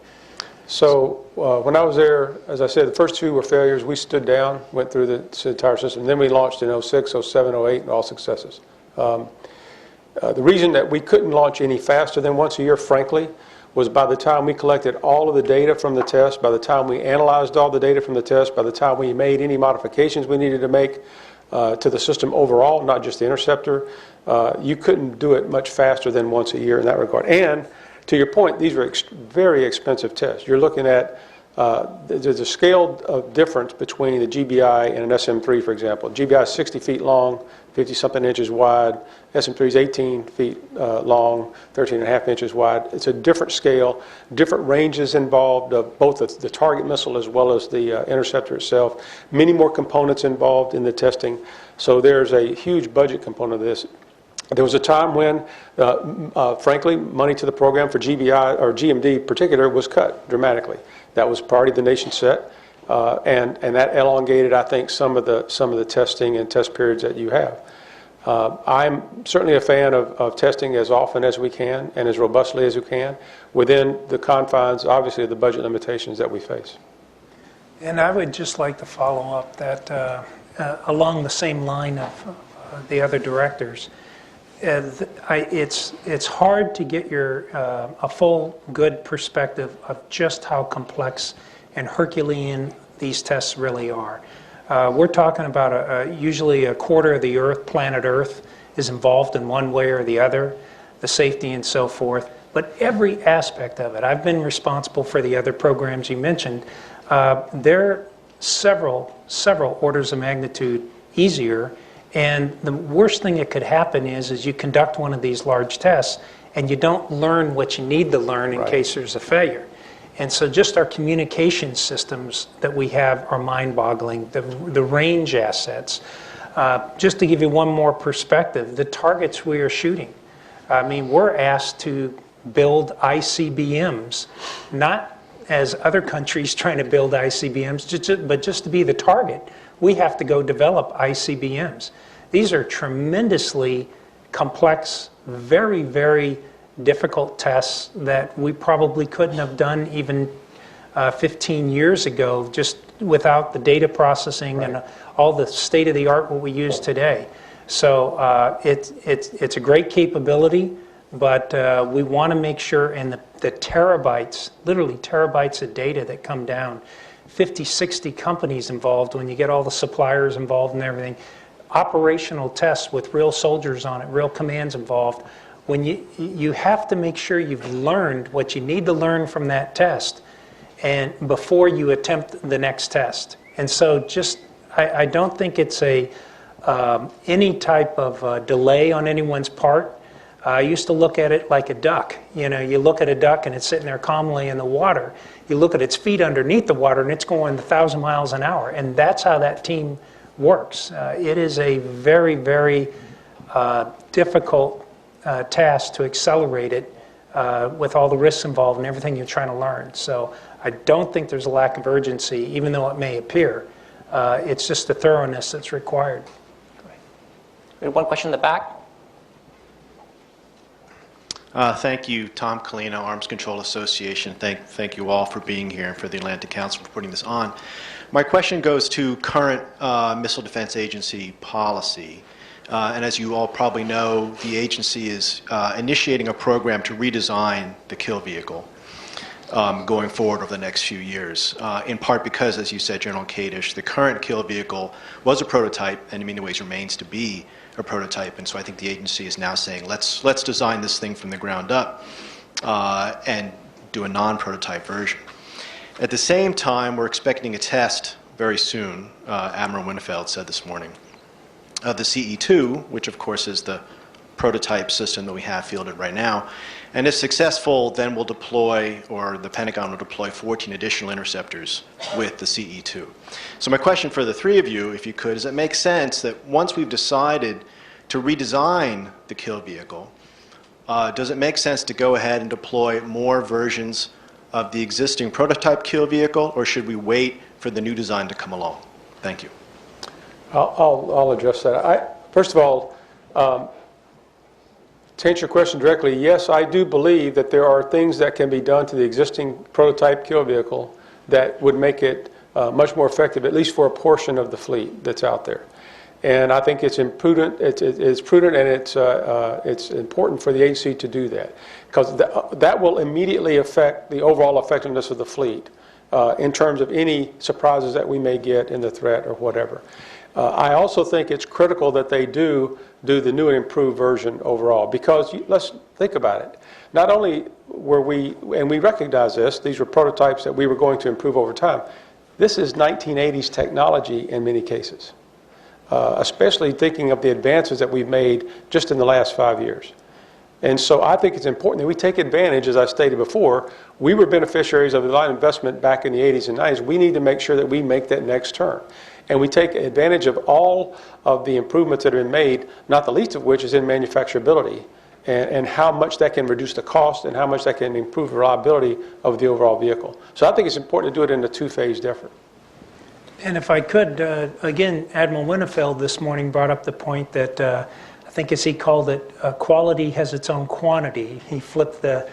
So when I was there, as I said, the first 2 were failures. We stood down, went through the entire system. Then we launched in 06, 07, 08, and all successes. The reason that we couldn't launch any faster than once a year, frankly, was by the time we collected all of the data from the test, by the time we analyzed all the data from the test, by the time we made any modifications we needed to make to the system overall, not just the interceptor, you couldn't do it much faster than once a year in that regard. And to your point, these were very expensive tests. You're looking at, there's a scale of difference between the GBI and an SM-3, for example. GBI is 60 feet long, 50-something inches wide. SM-3 is 18 feet long, 13.5 inches wide. It's a different scale, different ranges involved of both the target missile as well as the interceptor itself. Many more components involved in the testing. So there's a huge budget component of this. There was a time when, frankly, money to the program for GBI or GMD in particular was cut dramatically. That was priority the nation set, and that elongated, I think, some of the testing and test periods that you have. I'm certainly a fan of testing as often as we can and as robustly as we can within the confines, obviously, of the budget limitations that we face. And I would just like to follow up that along the same line of the other directors. It's hard to get a full, good perspective of just how complex and Herculean these tests really are. We're talking about usually a quarter of the Earth, planet Earth, is involved in one way or the other, the safety and so forth. But every aspect of it, I've been responsible for the other programs you mentioned. They're several orders of magnitude easier. And the worst thing that could happen is you conduct one of these large tests and you don't learn what you need to learn in case there's a failure. And so just our communication systems that we have are mind-boggling, the range assets. Just to give you one more perspective, the targets we are shooting. I mean, we're asked to build ICBMs, not as other countries trying to build ICBMs, but just to be the target. We have to go develop ICBMs. These are tremendously complex, very, very difficult tests that we probably couldn't have done even 15 years ago, just without the data processing and all the state-of-the-art what we use today. So it's a great capability, but we want to make sure, and the terabytes, literally terabytes of data that come down, 50, 60 companies involved, when you get all the suppliers involved and everything, operational tests with real soldiers on it, real commands involved. When you have to make sure you've learned what you need to learn from that test, and before you attempt the next test. And so just, I don't think it's any type of delay on anyone's part. I used to look at it like a duck. You know, you look at a duck and it's sitting there calmly in the water. You look at its feet underneath the water and it's going 1,000 miles an hour. And that's how that team works. It is a very, very difficult task to accelerate it with all the risks involved and everything you're trying to learn. So I don't think there's a lack of urgency, even though it may appear. It's just the thoroughness that's required. We have one question in the back. Thank you, Tom Colino, Arms Control Association. Thank you all for being here and for the Atlantic Council for putting this on. My question goes to current Missile Defense Agency policy. And as you all probably know, the agency is initiating a program to redesign the kill vehicle going forward over the next few years, in part because, as you said, General Kadish, the current kill vehicle was a prototype and in many ways remains to be a prototype. And so I think the agency is now saying, let's design this thing from the ground up and do a non-prototype version. At the same time, we're expecting a test very soon, Admiral Winnefeld said this morning, of the CE-2, which of course is the prototype system that we have fielded right now. And if successful, then we'll deploy, or the Pentagon will deploy 14 additional interceptors with the CE-2. So my question for the three of you, if you could, is it makes sense that once we've decided to redesign the kill vehicle, does it make sense to go ahead and deploy more versions of the existing prototype kill vehicle, or should we wait for the new design to come along? Thank you. I'll address that. First of all, to answer your question directly, yes, I do believe that there are things that can be done to the existing prototype kill vehicle that would make it much more effective, at least for a portion of the fleet that's out there. And I think it's prudent. It's prudent, and it's important for the agency to do that, because that will immediately affect the overall effectiveness of the fleet in terms of any surprises that we may get in the threat or whatever. I also think it's critical that they do the new and improved version overall, because let's think about it. Not only were we, and we recognize this, these were prototypes that we were going to improve over time. This is 1980s technology in many cases, especially thinking of the advances that we've made just in the last 5 years. And so I think it's important that we take advantage, as I stated before. We were beneficiaries of a lot of investment back in the 80s and 90s. We need to make sure that we make that next turn. And we take advantage of all of the improvements that have been made, not the least of which is in manufacturability, and how much that can reduce the cost and how much that can improve the reliability of the overall vehicle. So I think it's important to do it in a two-phased effort. And if I could, again, Admiral Winnefeld this morning brought up the point that I think, as he called it, quality has its own quantity. He flipped the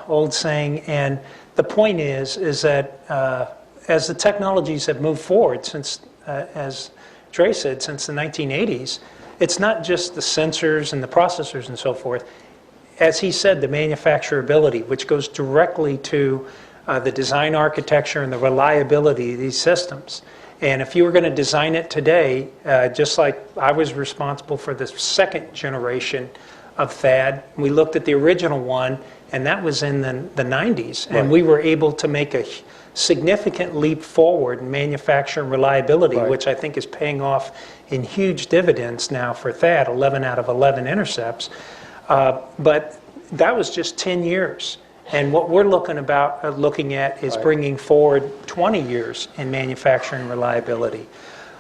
old saying, and the point is that as the technologies have moved forward since, as Trey said, since the 1980s, it's not just the sensors and the processors and so forth. As he said, the manufacturability, which goes directly to the design architecture and the reliability of these systems. And if you were going to design it today, just like I was responsible for the second generation of THAAD, we looked at the original one, and that was in the 90s. Right. And we were able to make a significant leap forward in manufacturing reliability, right, which I think is paying off in huge dividends now for THAAD, 11 out of 11 intercepts. But that was just 10 years. And what we're looking at is bringing forward 20 years in manufacturing reliability.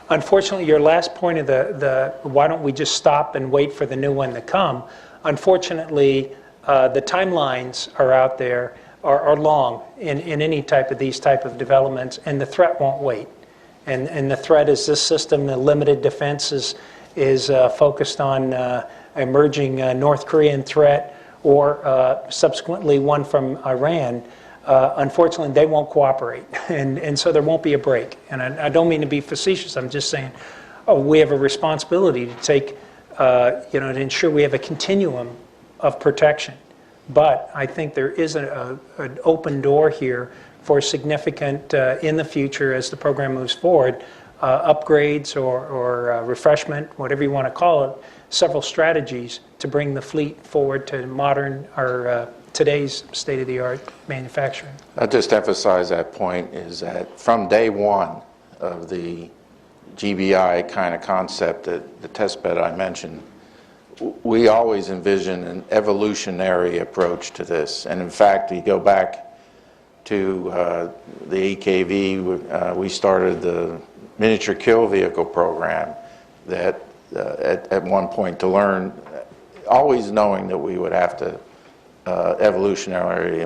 Unfortunately, your last point of the why don't we just stop and wait for the new one to come, unfortunately, the timelines are out there, are long in any type of these type of developments, and the threat won't wait. And the threat is this system, the limited defense is focused on emerging North Korean threat, or subsequently one from Iran, unfortunately, they won't cooperate, and so there won't be a break. And I don't mean to be facetious. I'm just saying, we have a responsibility to take, to ensure we have a continuum of protection. But I think there is an open door here for significant, in the future, as the program moves forward, upgrades or refreshment, whatever you want to call it, several strategies to bring the fleet forward to modern or today's state-of-the-art manufacturing. I'll just emphasize that point is that from day one of the GBI kind of concept, the test bed I mentioned, we always envision an evolutionary approach to this. And in fact, you go back to the EKV, we started the miniature kill vehicle program that at one point to learn, always knowing that we would have to evolutionarily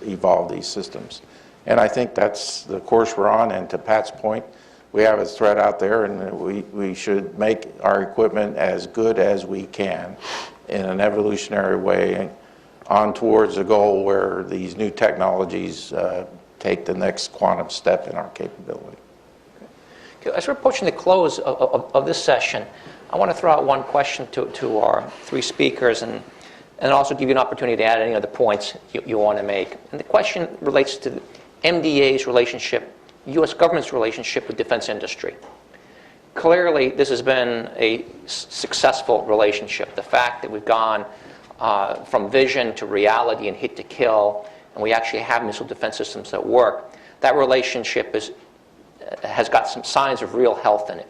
evolve these systems. And I think that's the course we're on. And to Pat's point, we have a threat out there, and we should make our equipment as good as we can in an evolutionary way on towards a goal where these new technologies take the next quantum step in our capability. As we're approaching the close of this session, I want to throw out one question to our three speakers and also give you an opportunity to add any other points you want to make. And the question relates to MDA's relationship, U.S. government's relationship with defense industry. Clearly, this has been a successful relationship. The fact that we've gone from vision to reality and hit to kill, and we actually have missile defense systems that work, that relationship has got some signs of real health in it.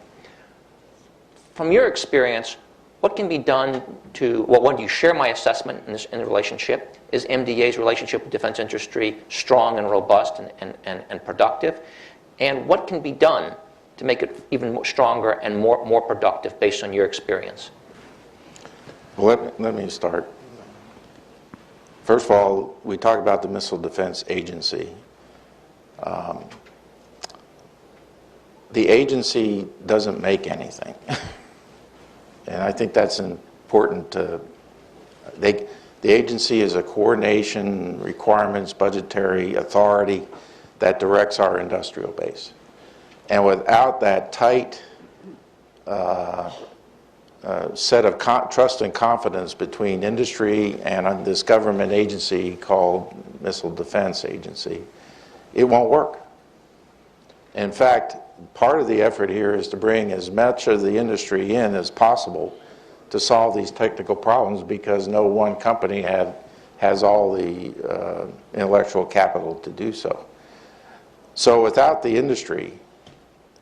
From your experience, what can be done to, well, one, do you share my assessment in the relationship? Is MDA's relationship with defense industry strong and robust and productive? And what can be done to make it even more stronger and more productive based on your experience? Well, let me start. First of all, we talk about the Missile Defense Agency. The agency doesn't make anything. And I think that's important to, the agency is a coordination, requirements, budgetary authority that directs our industrial base. And without that tight set of trust and confidence between industry and this government agency called Missile Defense Agency, it won't work. In fact, part of the effort here is to bring as much of the industry in as possible to solve these technical problems, because no one company has all the intellectual capital to do so. So without the industry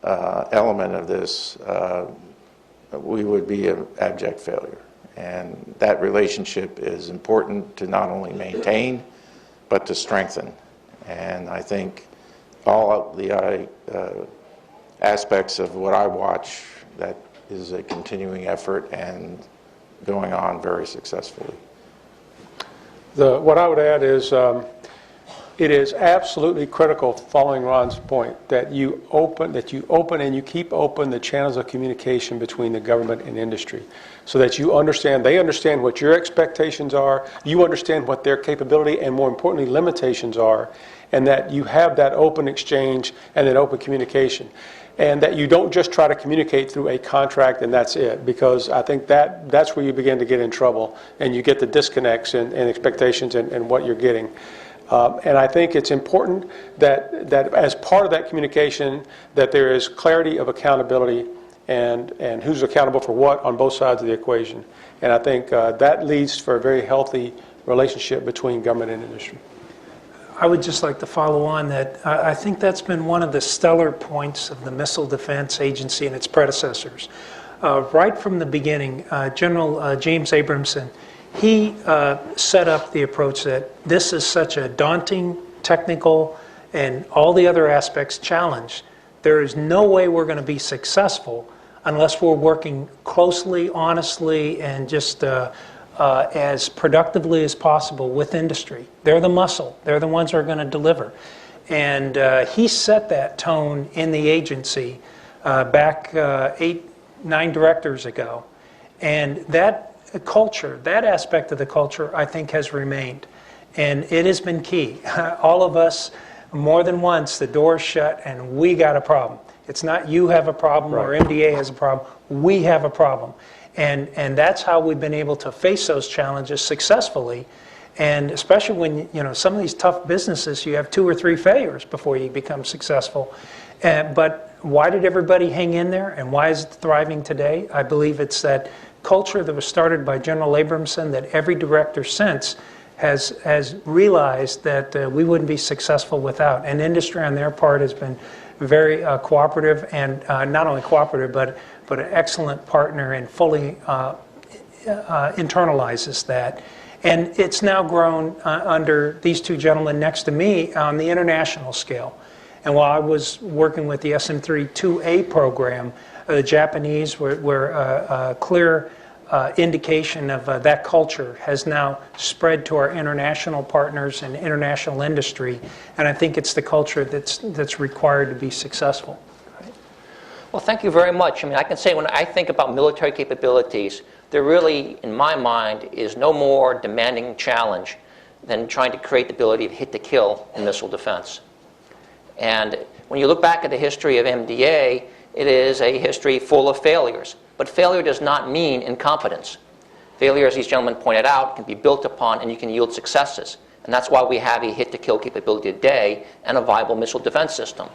element of this, we would be an abject failure. And that relationship is important to not only maintain, but to strengthen. And I think all of the aspects of what I watch, that is a continuing effort and going on very successfully. What I would add is it is absolutely critical, following Ron's point, that you open and you keep open the channels of communication between the government and industry, so that they understand what your expectations are, you understand what their capability and, more importantly, limitations are, and that you have that open exchange and that open communication. And that you don't just try to communicate through a contract and that's it, because I think that's where you begin to get in trouble and you get the disconnects and expectations and what you're getting. And I think it's important that as part of that communication, that there is clarity of accountability and who's accountable for what on both sides of the equation. And I think that leads for a very healthy relationship between government and industry. I would just like to follow on that. I think that's been one of the stellar points of the Missile Defense Agency and its predecessors. Right from the beginning, General James Abramson, he set up the approach that this is such a daunting, technical, and all the other aspects challenge. There is no way we're going to be successful unless we're working closely, honestly, and just as productively as possible with industry. They're the muscle. They're the ones who are going to deliver. And he set that tone in the agency back 8-9 directors ago. And that the culture, that aspect of the culture, I think has remained. And it has been key. All of us, more than once, the door's shut and we got a problem. It's not you have a problem or MDA has a problem. We have a problem. And that's how we've been able to face those challenges successfully. And especially when, some of these tough businesses, you have 2 or 3 failures before you become successful. But why did everybody hang in there and why is it thriving today? I believe it's that culture that was started by General Abramson that every director since has realized that we wouldn't be successful without. And industry on their part has been very cooperative and not only cooperative, but an excellent partner and fully internalizes that. And it's now grown under these 2 gentlemen next to me on the international scale. And while I was working with the SM3 2A program, the Japanese were a clear indication of that culture has now spread to our international partners and international industry. And I think it's the culture that's required to be successful. Well, thank you very much. I mean, I can say when I think about military capabilities, there really, in my mind, is no more demanding challenge than trying to create the ability to hit to kill in missile defense. And when you look back at the history of MDA, it is a history full of failures. But failure does not mean incompetence. Failure, as these gentlemen pointed out, can be built upon and you can yield successes. And that's why we have a hit-to-kill capability today and a viable missile defense system.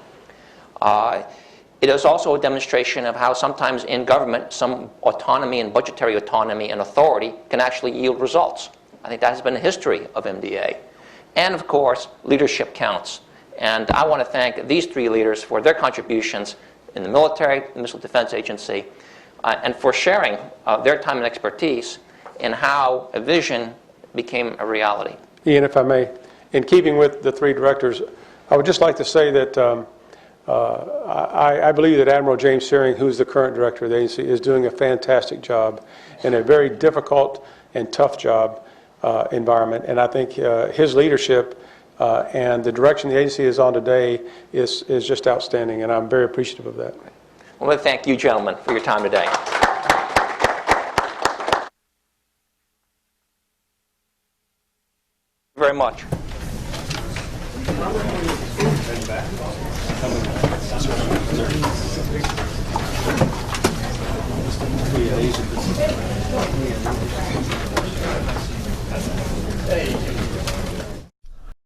It is also a demonstration of how sometimes in government, some autonomy and budgetary autonomy and authority can actually yield results. I think that has been the history of MDA. And of course, leadership counts. And I want to thank these 3 leaders for their contributions in the military, the Missile Defense Agency, and for sharing their time and expertise in how a vision became a reality. Ian, if I may, in keeping with the 3 directors, I would just like to say that I believe that Admiral James Searing, who's the current director of the agency, is doing a fantastic job in a very difficult and tough job environment. And I think his leadership and the direction the agency is on today is just outstanding, and I'm very appreciative of that. I want to thank you, gentlemen, for your time today. Very much. Hey.